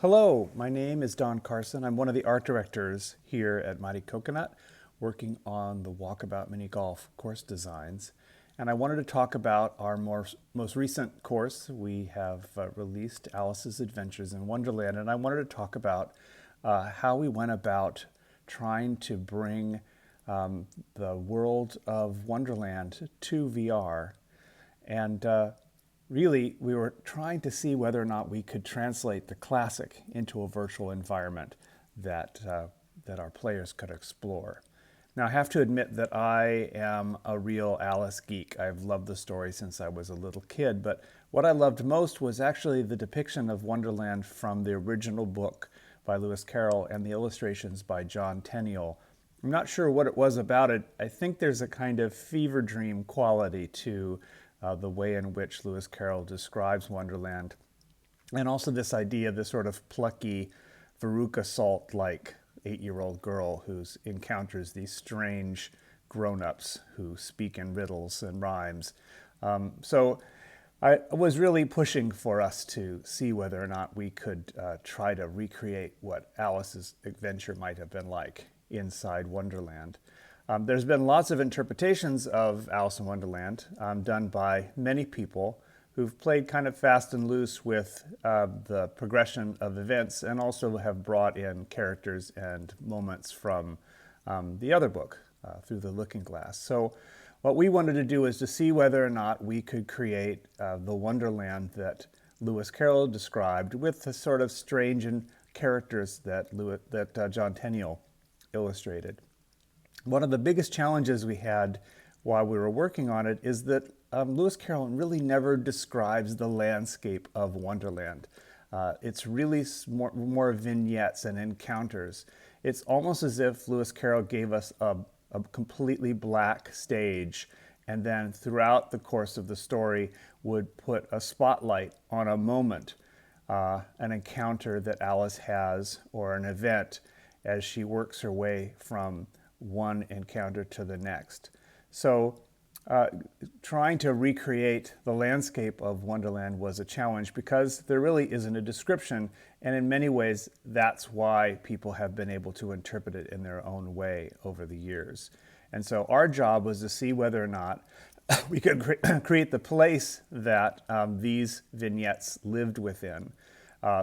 Hello, my name is Don Carson. I'm one of the art directors here at Mighty Coconut, working on the Walkabout mini golf course designs. And I wanted to talk about our most recent course. We have released Alice's Adventures in Wonderland, and I wanted to talk about how we went about trying to bring the world of Wonderland to VR. And really, we were trying to see whether or not we could translate the classic into a virtual environment that our players could explore. Now, I have to admit that I am a real Alice geek. I've loved the story since I was a little kid, but what I loved most was actually the depiction of Wonderland from the original book by Lewis Carroll and the illustrations by John Tenniel. I'm not sure what it was about it. I think there's a kind of fever dream quality to the way in which Lewis Carroll describes Wonderland, and also this idea, this sort of plucky Veruca Salt-like 8-year-old girl who encounters these strange grown-ups who speak in riddles and rhymes. So I was really pushing for us to see whether or not we could try to recreate what Alice's adventure might have been like inside Wonderland. There's been lots of interpretations of Alice in Wonderland done by many people who've played kind of fast and loose with the progression of events, and also have brought in characters and moments from the other book, Through the Looking Glass. So what we wanted to do is to see whether or not we could create the Wonderland that Lewis Carroll described with the sort of strange characters that John Tenniel illustrated. One of the biggest challenges we had while we were working on it is that Lewis Carroll really never describes the landscape of Wonderland. It's really more vignettes and encounters. It's almost as if Lewis Carroll gave us a completely black stage, and then throughout the course of the story would put a spotlight on a moment, an encounter that Alice has, or an event as she works her way from one encounter to the next. So trying to recreate the landscape of Wonderland was a challenge because there really isn't a description, and in many ways that's why people have been able to interpret it in their own way over the years. And so our job was to see whether or not we could create the place that these vignettes lived within.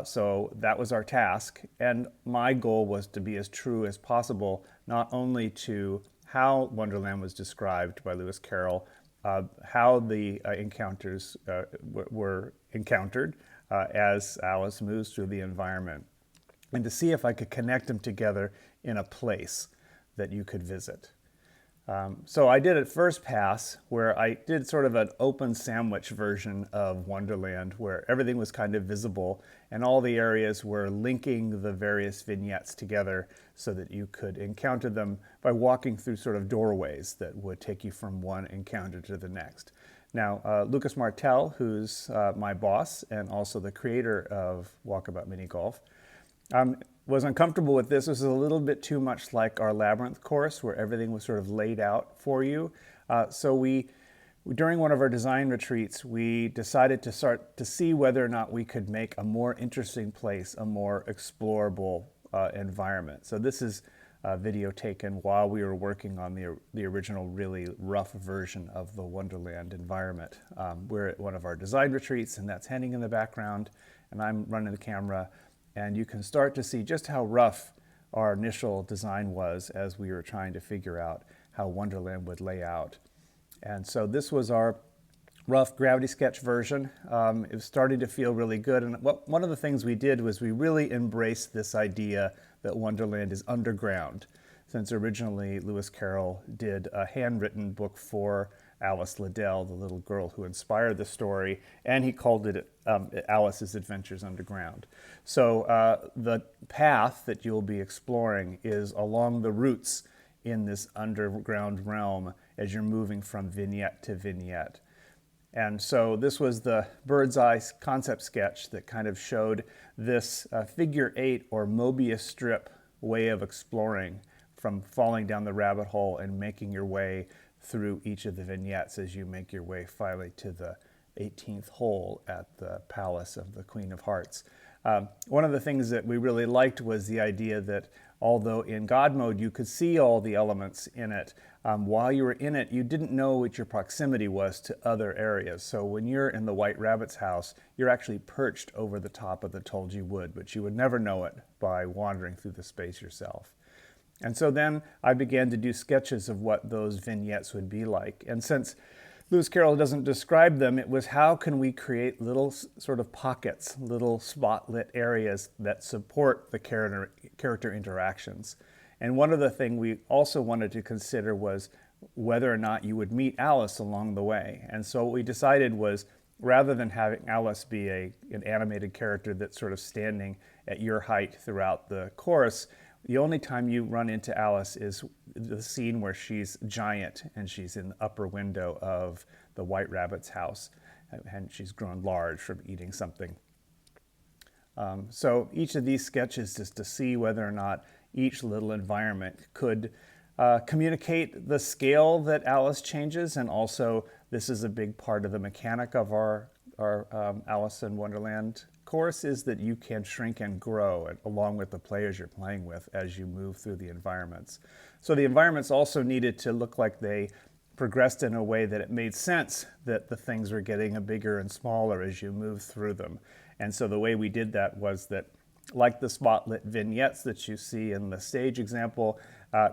So that was our task, and my goal was to be as true as possible, not only to how Wonderland was described by Lewis Carroll, how the encounters were encountered as Alice moves through the environment, and to see if I could connect them together in a place that you could visit. So I did it first pass, where I did sort of an open sandwich version of Wonderland, where everything was kind of visible and all the areas were linking the various vignettes together so that you could encounter them by walking through sort of doorways that would take you from one encounter to the next. Now, Lucas Martel, who's my boss and also the creator of Walkabout Mini Golf, was uncomfortable with this. This was a little bit too much like our Labyrinth course, where everything was sort of laid out for you. So during one of our design retreats, we decided to start to see whether or not we could make a more interesting place, a more explorable environment. So this is a video taken while we were working on the original really rough version of the Wonderland environment. We're at one of our design retreats, and that's Henning in the background, and I'm running the camera. And you can start to see just how rough our initial design was as we were trying to figure out how Wonderland would lay out. And so this was our rough gravity sketch version. It was starting to feel really good. And one of the things we did was we really embraced this idea that Wonderland is underground, since originally Lewis Carroll did a handwritten book for Alice Liddell, the little girl who inspired the story, and he called it Alice's Adventures Underground. So the path that you'll be exploring is along the routes in this underground realm as you're moving from vignette to vignette. And so this was the bird's eye concept sketch that kind of showed this figure 8 or Mobius strip way of exploring, from falling down the rabbit hole and making your way through each of the vignettes as you make your way finally to the 18th hole at the Palace of the Queen of Hearts. One of the things that we really liked was the idea that although in God mode you could see all the elements in it, while you were in it, you didn't know what your proximity was to other areas. So when you're in the White Rabbit's house, you're actually perched over the top of the Tulgey Wood, but you would never know it by wandering through the space yourself. And so then I began to do sketches of what those vignettes would be like. And since Lewis Carroll doesn't describe them, it was how can we create little sort of pockets, little spotlit areas that support the character interactions. And one of the things we also wanted to consider was whether or not you would meet Alice along the way. And so what we decided was, rather than having Alice be an animated character that's sort of standing at your height throughout the chorus, the only time you run into Alice is the scene where she's giant and she's in the upper window of the White Rabbit's house, and she's grown large from eating something. So each of these sketches is to see whether or not each little environment could communicate the scale that Alice changes, and also this is a big part of the mechanic of our Alice in Wonderland course, is that you can shrink and grow along with the players you're playing with as you move through the environments. So the environments also needed to look like they progressed in a way that it made sense that the things were getting bigger and smaller as you move through them. And so the way we did that was that, like the spotlit vignettes that you see in the stage example,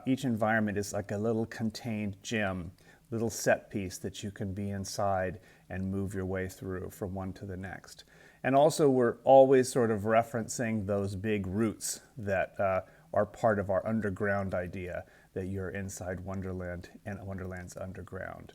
each environment is like a little contained gem, little set piece that you can be inside and move your way through from one to the next. And also we're always sort of referencing those big roots that are part of our underground idea, that you're inside Wonderland and Wonderland's underground.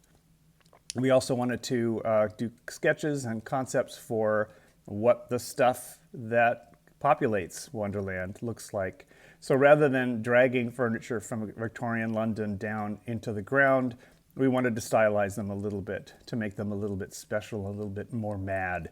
We also wanted to do sketches and concepts for what the stuff that populates Wonderland looks like. So rather than dragging furniture from Victorian London down into the ground, we wanted to stylize them a little bit to make them a little bit special, a little bit more mad.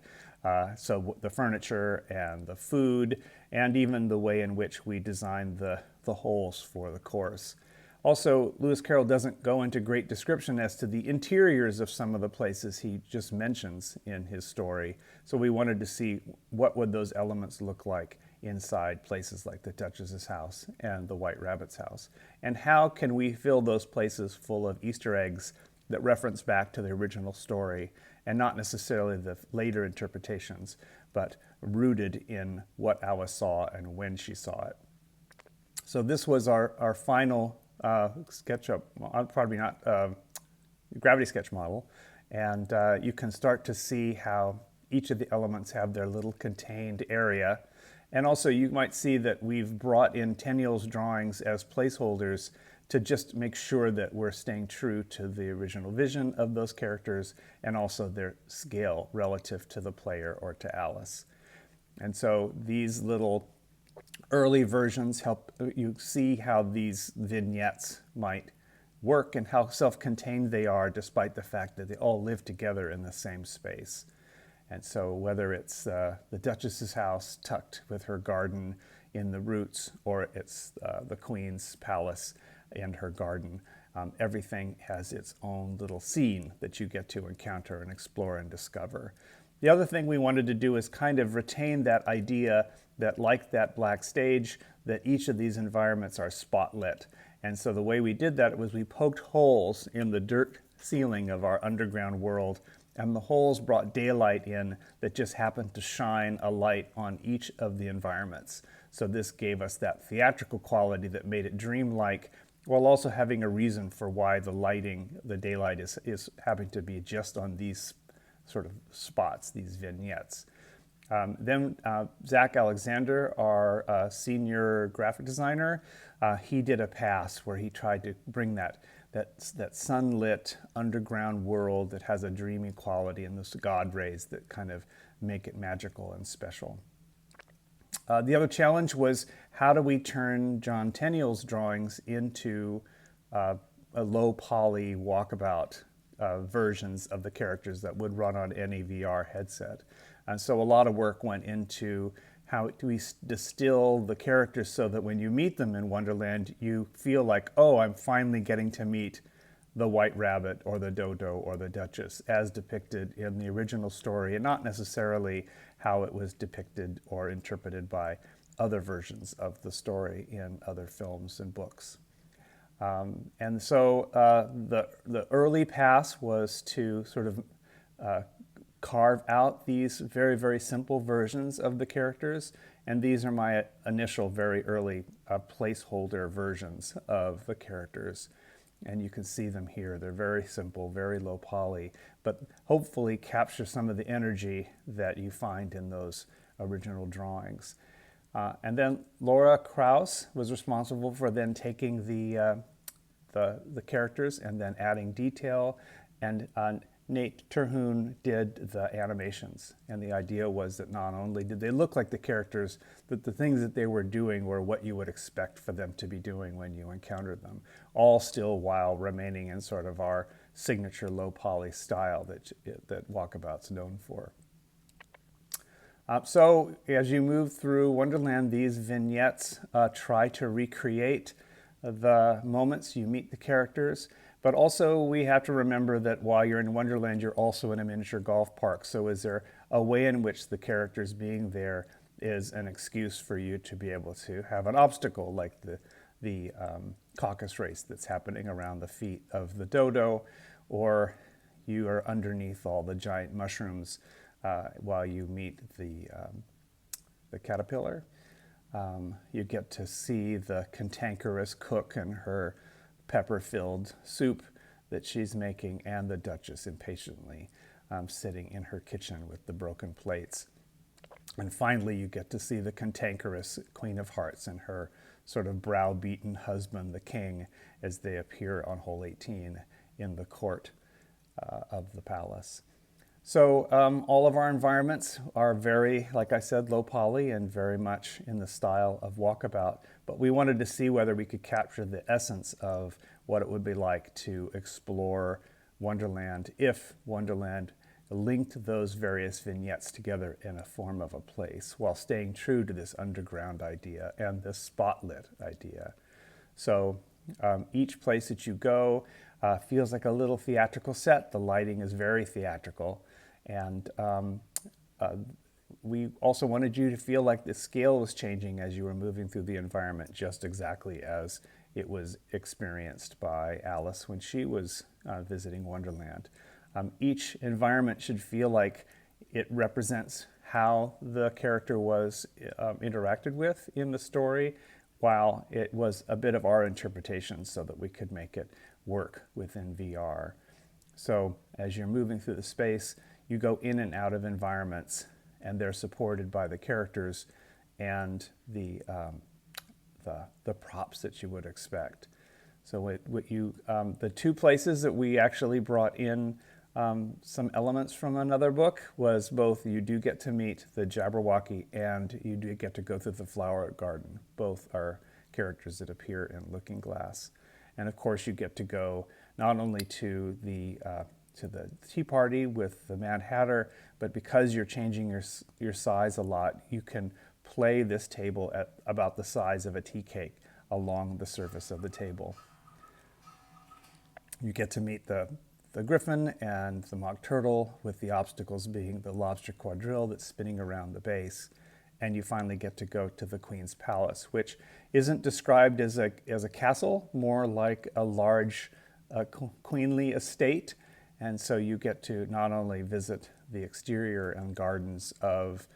So the furniture and the food and even the way in which we designed the holes for the course. Also, Lewis Carroll doesn't go into great description as to the interiors of some of the places he just mentions in his story. So we wanted to see what would those elements look like inside places like the Duchess's house and the White Rabbit's house. And how can we fill those places full of Easter eggs that reference back to the original story, and not necessarily the later interpretations, but rooted in what Alice saw and when she saw it. So this was our final SketchUp, probably not gravity sketch model, and you can start to see how each of the elements have their little contained area. And also you might see that we've brought in Tenniel's drawings as placeholders to just make sure that we're staying true to the original vision of those characters and also their scale relative to the player or to Alice. And so these little early versions help you see how these vignettes might work and how self-contained they are, despite the fact that they all live together in the same space. And so whether it's the Duchess's house tucked with her garden in the roots, or it's the Queen's palace and her garden, everything has its own little scene that you get to encounter and explore and discover. The other thing we wanted to do is kind of retain that idea that, like that black stage, that each of these environments are spotlit. And so the way we did that was we poked holes in the dirt ceiling of our underground world, and the holes brought daylight in that just happened to shine a light on each of the environments. So this gave us that theatrical quality that made it dreamlike, while also having a reason for why the lighting, the daylight is having to be just on these sort of spots, these vignettes. Then Zach Alexander, our senior graphic designer, he did a pass where he tried to bring that sunlit underground world that has a dreamy quality and those God rays that kind of make it magical and special. The other challenge was, how do we turn John Tenniel's drawings into a low poly Walkabout versions of the characters that would run on any VR headset? And so a lot of work went into how do we distill the characters so that when you meet them in Wonderland, you feel like, oh, I'm finally getting to meet the White Rabbit or the Dodo or the Duchess as depicted in the original story, and not necessarily how it was depicted or interpreted by other versions of the story in other films and books. And so the early pass was to sort of carve out these very, very simple versions of the characters. And these are my initial, very early placeholder versions of the characters. And you can see them here. They're very simple, very low poly, but hopefully capture some of the energy that you find in those original drawings. And then Laura Krause was responsible for then taking the characters and then adding detail, and Nate Terhune did the animations. And the idea was that not only did they look like the characters, that the things that they were doing were what you would expect for them to be doing when you encountered them, all still while remaining in sort of our signature low poly style that Walkabout's known for. So as you move through Wonderland, these vignettes try to recreate the moments you meet the characters, but also we have to remember that while you're in Wonderland, you're also in a miniature golf park. So is there a way in which the characters being there is an excuse for you to be able to have an obstacle like the caucus race that's happening around the feet of the dodo, or you are underneath all the giant mushrooms while you meet the caterpillar. You get to see the cantankerous cook and her pepper-filled soup that she's making, and the Duchess impatiently sitting in her kitchen with the broken plates. And finally, you get to see the cantankerous Queen of Hearts and her sort of browbeaten husband, the king, as they appear on hole 18 in the court of the palace. So all of our environments are very, like I said, low poly and very much in the style of Walkabout. But we wanted to see whether we could capture the essence of what it would be like to explore Wonderland if Wonderland linked those various vignettes together in a form of a place while staying true to this underground idea and this spotlit idea. So each place that you go feels like a little theatrical set. The lighting is very theatrical. And we also wanted you to feel like the scale was changing as you were moving through the environment, just exactly as it was experienced by Alice when she was visiting Wonderland. Each environment should feel like it represents how the character was interacted with in the story, while it was a bit of our interpretation so that we could make it work within VR. So as you're moving through the space, you go in and out of environments, and they're supported by the characters and the props that you would expect. So the two places that we actually brought in some elements from another book was both you do get to meet the Jabberwocky and you do get to go through the flower garden. Both are characters that appear in Looking Glass. And of course you get to go not only to the tea party with the Mad Hatter, but because you're changing your size a lot, you can play this table at about the size of a tea cake along the surface of the table. You get to meet the griffin and the mock turtle, with the obstacles being the lobster quadrille that's spinning around the base. And you finally get to go to the Queen's Palace, which isn't described as a castle, more like a large queenly estate. And so you get to not only visit the exterior and gardens of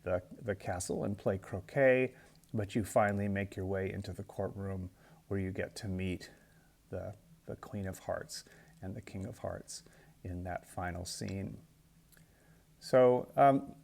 the castle and play croquet, but you finally make your way into the courtroom where you get to meet the Queen of Hearts and the King of Hearts in that final scene. So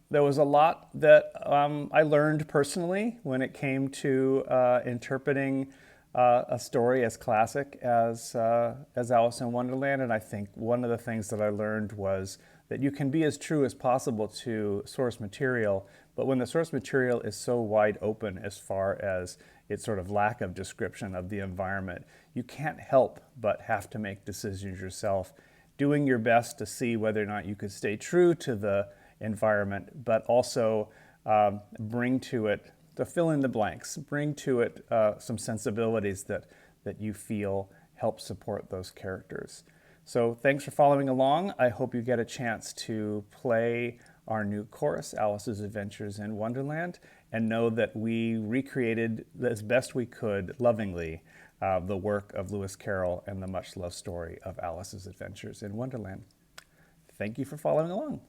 there was a lot that I learned personally when it came to interpreting a story as classic as Alice in Wonderland. And I think one of the things that I learned was that you can be as true as possible to source material, but when the source material is so wide open as far as its sort of lack of description of the environment, you can't help but have to make decisions yourself, doing your best to see whether or not you could stay true to the environment, but also bring to it, to fill in the blanks, bring to it some sensibilities that you feel help support those characters. So thanks for following along. I hope you get a chance to play our new course, Alice's Adventures in Wonderland, and know that we recreated as best we could, lovingly, the work of Lewis Carroll and the much-loved story of Alice's Adventures in Wonderland. Thank you for following along.